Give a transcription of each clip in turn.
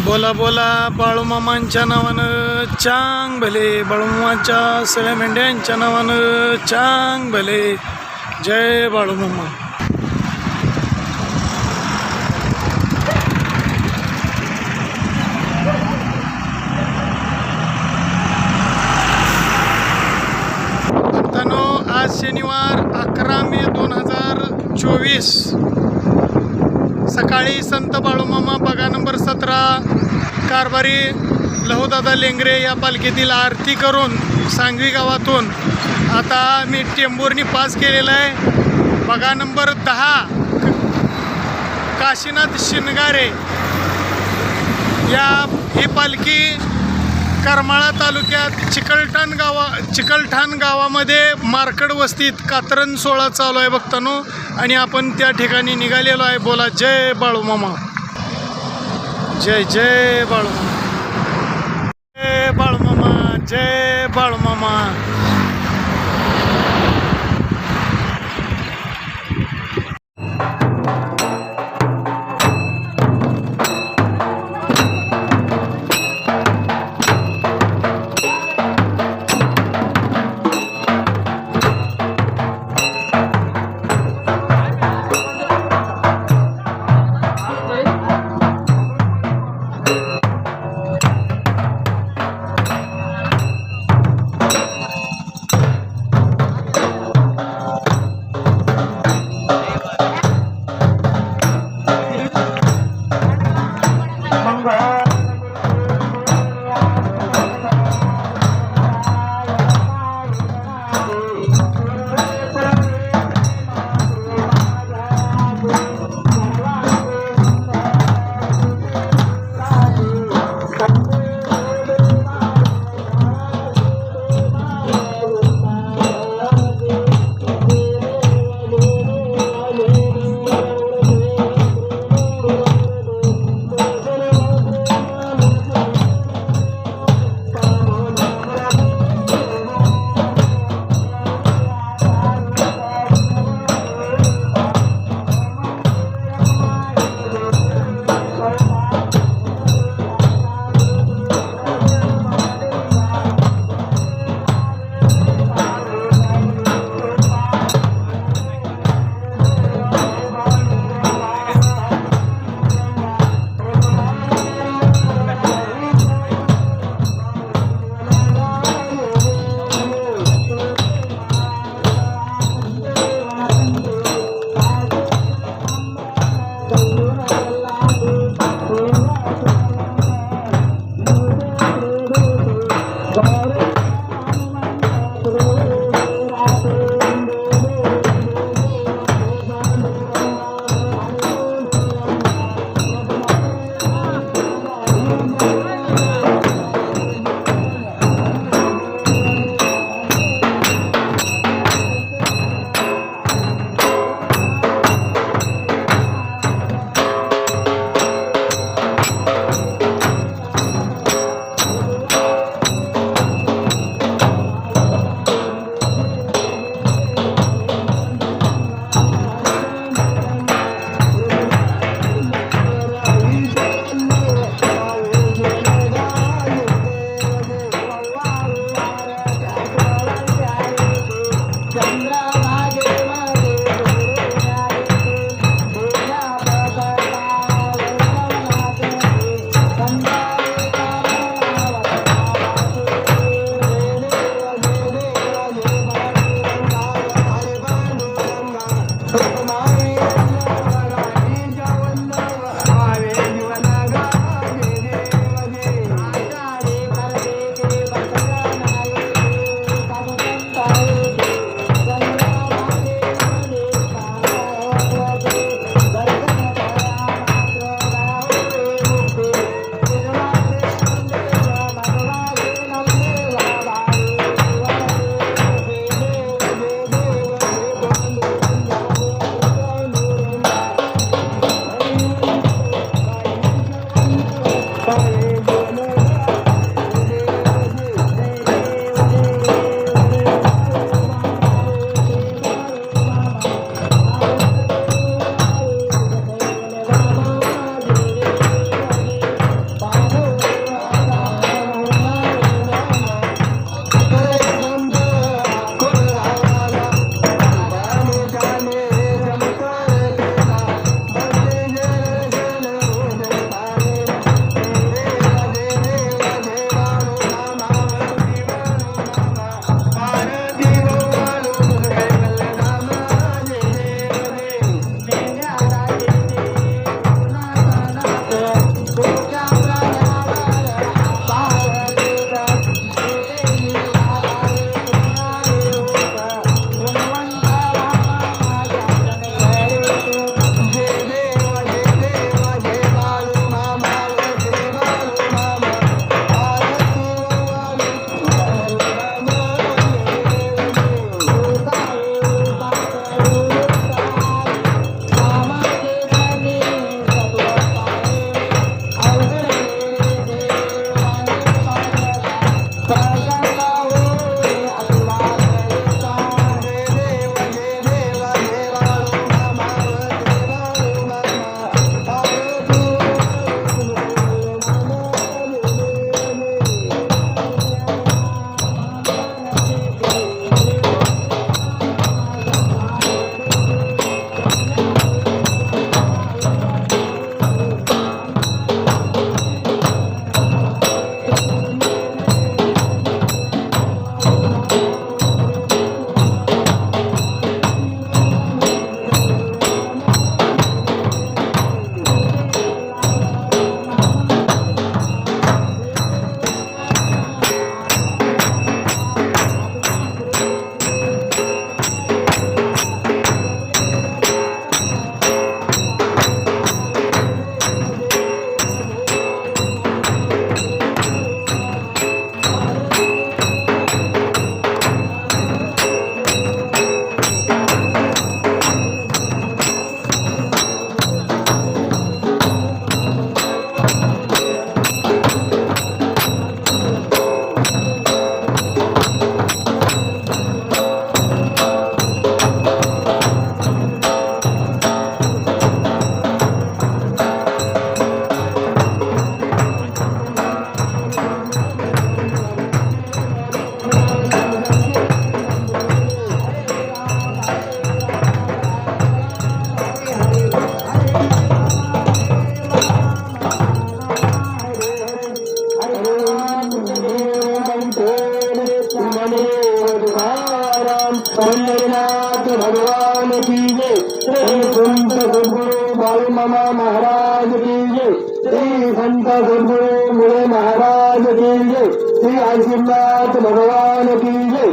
बोला बोला बाळूमामांच्या नावानं चांग भले, बाळूमामाच्या सगळ्या मेंढ्यांच्या नावानं चांग भले. जय बाळूमामा. मित्रांनो, आज शनिवार 11 मे 2024 सकाळी संत बाळूमामा बघा नंबर 17 कारभारी लहूदादा लेंगरे या पालखीतील आरती करून सांगवी गावातून आता मी टेंभुर्णी पास केलेला आहे. बघा नंबर 10 काशीनाथ शिनगारे ही पालखी करमाळा तालुक्यात चिकलठाण गावामध्ये मार्कड वस्तीत कातरण सोहळा चालू आहे भक्तांनो, आणि आपण त्या ठिकाणी निघालेलो आहे. बोला जय बाळूमामा. जय जय बाळूमामा. जय बाळूमामा. जय बाळूमामा. बाळूमामा महाराज की जय, श्री संत सद्गुरु मुळे महाराज की जय, श्री आशीर्वाद भगवान की जय.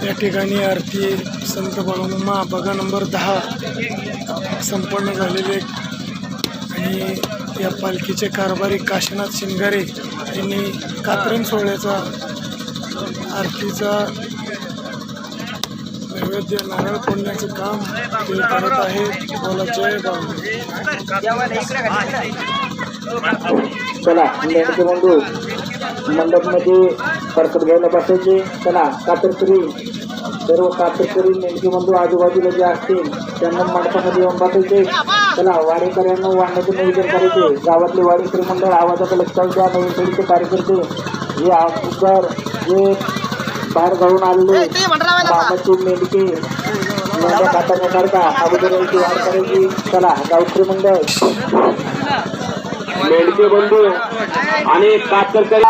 या ठिकाणी आरती संत बाळूमामा बघा नंबर 10 संपन्न झालेले आणि या पालखीचे कारभारी काशीनाथ शिंगारे यांनी कात्रण सोहळ्याचा आरतीचा नैवेद्य नारळ फोडण्याचं काम ते करत आहेत. बोला जय बाळू. चला नेमके बंधू मंडपमध्ये परकत घ्यायला बसायचे. चला कातरकरी सर्व कातरकरी नेमके बंधू आजूबाजूला जे असतील त्यांना मंडपामध्ये येऊन बसायचे. चला वाडेकऱ्यांना वाढण्याचे नियोजन करायचे. गावातले वाडेकरी मंडळ आवाजाचा लक्षात द्या. नवीन पिढीचे कार्यकर्ते जे अगोदर जे बाहेर घालून आलेले बाबाचे मेंढके मेंढ्या खाताण्यासारखा अगोदर याची वाढ करायची. चला गावकरी मंडळ मेंढके बंधू आणि कातरकरी.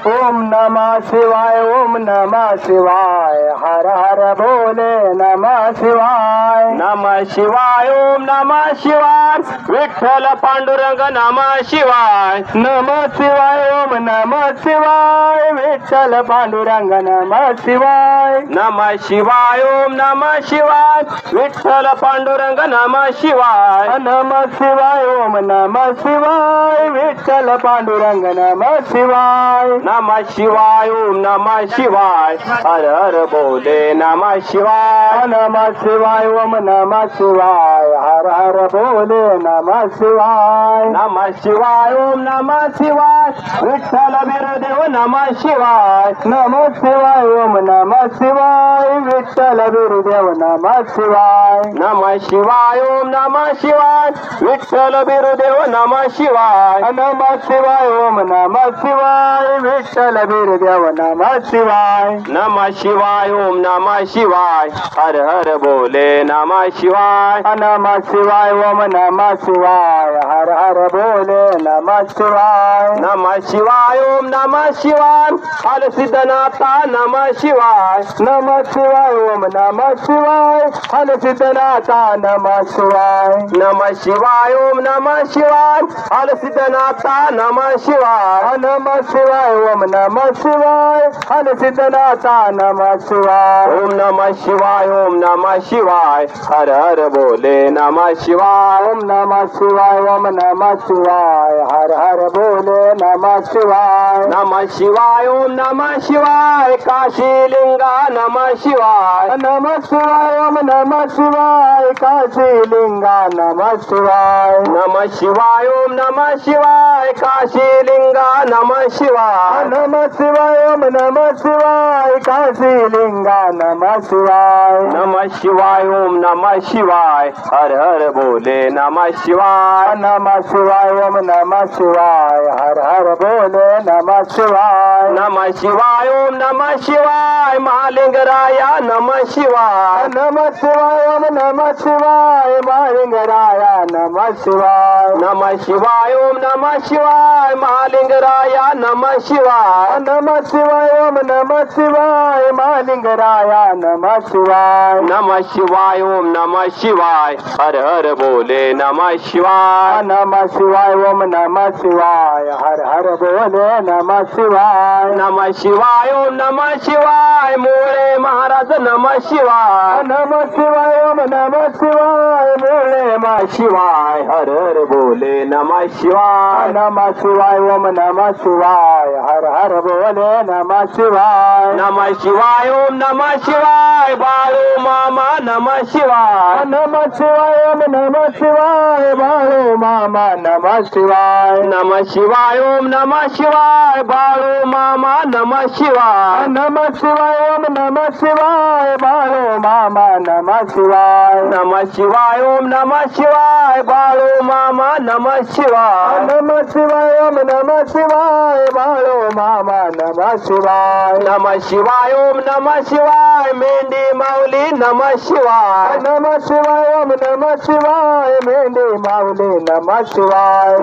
ओम नमः शिवाय, ओम नमः शिवाय, हर हर भोले नमः शिवाय, नमः शिवाय, ओम नमः शिवाय, विठ्ठल पांडुरंग नमः शिवाय, नमः शिवाय, ओम नमः शिवाय, विठ्ठल पांडुरंग नमः शिवाय, नमः शिवाय, ओम नमः शिवाय, विठ्ठल पांडुरंग नमः शिवाय, नमः शिवाय, ओम नमः शिवाय, विठ्ठल पांडुरंग नमः शिवाय, नमः शिवाय, ओम नमः शिवाय, हर हर भोले नमः शिवाय, नमः शिवाय, ओम नमः शिवाय, हर हर भोले नमः शिवाय, नमः शिवाय, ओम नमः शिवाय, विठ्ठल बिरदेव नमः शिवाय, नमः शिवाय, ओम नमः शिवाय, विठ्ठल बिरदेव नमः शिवाय, नमः शिवाय, ओम नमः शिवाय, विठ्ठल बिरदेव नमः शिवाय, नमः शिवाय, ओम नमः शिवाय, विठ्ठल बिरदेव नमः शिवाय, नमः शिवाय, ओम नमः शिवाय, हर हर भोले नमः शिवाय, नमः शिवाय, ओम नमः शिवाय, हर हर भोले नमः शिवाय, नमः शिवाय, ओम नमः शिवाय, हर सिद्धनाथा नमः शिवाय, नमः शिवाय, ओम नमः शिवाय, हर सिद्धनाथा नमः शिवाय, नमः शिवाय, ओम नमः शिवाय, हर सिद्धनाथा नमः शिवाय, नमः शिवाय, ओम नमः शिवाय, हर सिद्धनाथा नमः शिवाय, ओम नमः शिवाय, ओम नमः शिवाय, हर हर भोले नमः शिवाय, ओम नमः शिवाय, ओम नमः शिवाय, हर हर भोले नमः शिवाय, नमः शिवाय, ओम नमः शिवाय, काशीलिंगा नमः शिवाय, नमः शिवाय, ओम नमः शिवाय, काशीलिंगा नमः शिवाय, नमः शिवाय, ओम नमः शिवाय, काशीलिंगा नमः शिवाय, नमः शिवाय, ओम नमः शिवाय, काशीलिंगा नमः शिवाय, नमः शिवाय, ओम नमः शिवाय, हर हर भोले नमः शिवाय, नमः शिवाय, ओम नमः शिवाय, हर हर भोले नमः शिवाय, नमः शिवाय, ओम नमः शिवाय, महालिंगराया नमः शिवाय, नमः शिवाय, ओम नमः शिवाय, महालिंगराया नमः शिवाय, नमः शिवाय, ओम नमः शिवाय, महालिंगराया नमः शिवाय, नमः शिवाय, ओम नमः शिवाय, महालिंगराया नमः शिवाय, नमः शिवाय, ओम नमः शिवाय, हर हर भोले नमः शिवाय, नमः शिवाय, ओम नमः शिवाय, हर हर भोले नमः शिवाय, नमः शिवाय ओम नमः शिवाय मोळे महाराज नमः शिवाय नमः शिवाय ओम नमः शिवाय मोळे नमः शिवाय हर हर बोले नमः शिवाय ओम नमः शिवाय हर हर बोले नमः शिवाय ओम नमः शिवाय बाळू मामा नमः शिवाय ओम नमः शिवाय बाळू मामा नमः शिवाय ओम नमः शिवाय बाळू मामा नमः शिवाय ओम नमः शिवाय बाळू मामा नमः शिवाय ओम नमः शिवाय बाळू मामा नमः शिवाय ओम नमः शिवाय बाळू मामा नमः शिवाय ओम नमः शिवाय मेंढी माऊली नमः शिवाय ओम नमः शिवाय मेंढी माऊली नमः शिवाय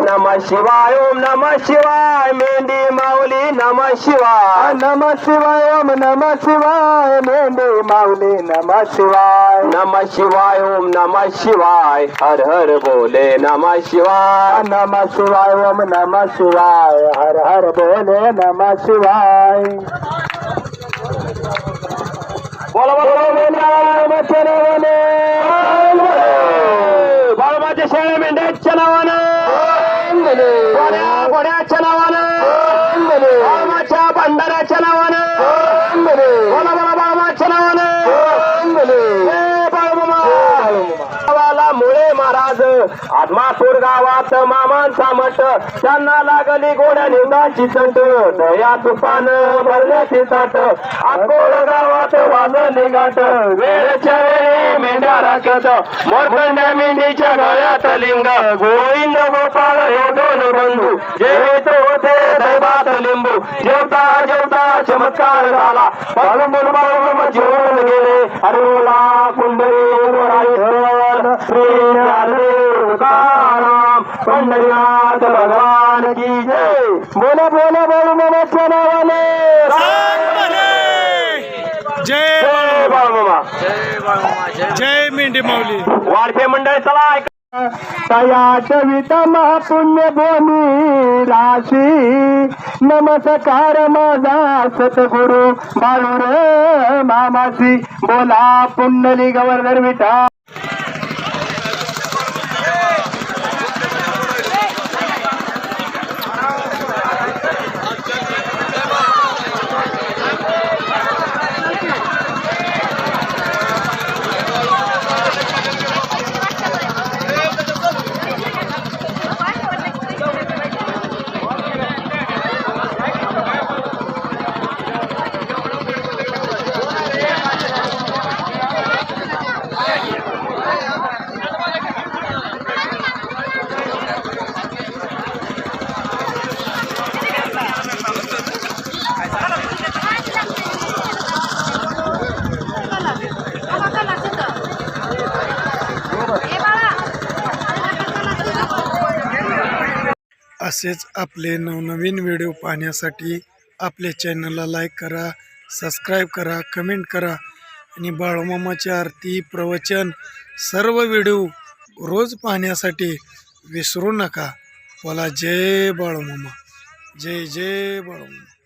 ओम नमः शिवाय मेंढी माऊली नमः शिवाय ओम नमः शिवाय मेंढी माऊली नमः शिवाय ओम नमः शिवाय हर हर बोले नमः शिवाय ओम नमः शिवाय हर हर बोले नमः शिवाय बोला बाळमाच्या शेळ्या मेंढ्याच्या नावानं घोड्याच्या नावानं बाळमाच्या भंडाऱ्याच्या नावानं बोला बाळमाच्या नावानं गावाला मुळे महाराज आत्मापूर गावात मामांचा मठ त्यांना लागली गोड्या निंदाची संट दया तुफान भरल्याची साठ अकोळ गावात वाजली गाठ वेळच्या वेळी मेंढ्या राखत मोरकंड्या मेंढीच्या गळ्यात लिंग गोविंद गोपाळ हे दोन बंधू जेवित होते दैवात लिंबू जेवता जेवता चमत्कार झाला बाळूंबून बाळूंब जेवून गेले हरिला कुंडली पंढरीनाथ भगवान की जय बोला बोला बाळू मामाच्या नावाने जय बाळू मामा जय मेंढी माऊली. वारखे मंडळ चला तयाच महापुण्य भूमी राशी नमस्कार माझा सतगुरु बाळूर मामासी बोला पुंडली गवर्नर विठा असेच आपले नवनवीन व्हिडिओ पाहण्यासाठी आपल्या चॅनलला लाईक करा, सबस्क्राईब करा, कमेंट करा आणि बाळूमामाची आरती प्रवचन सर्व व्हिडिओ रोज पाहण्यासाठी विसरू नका. बोला जय बाळूमामा, जय जय बाळूमामा.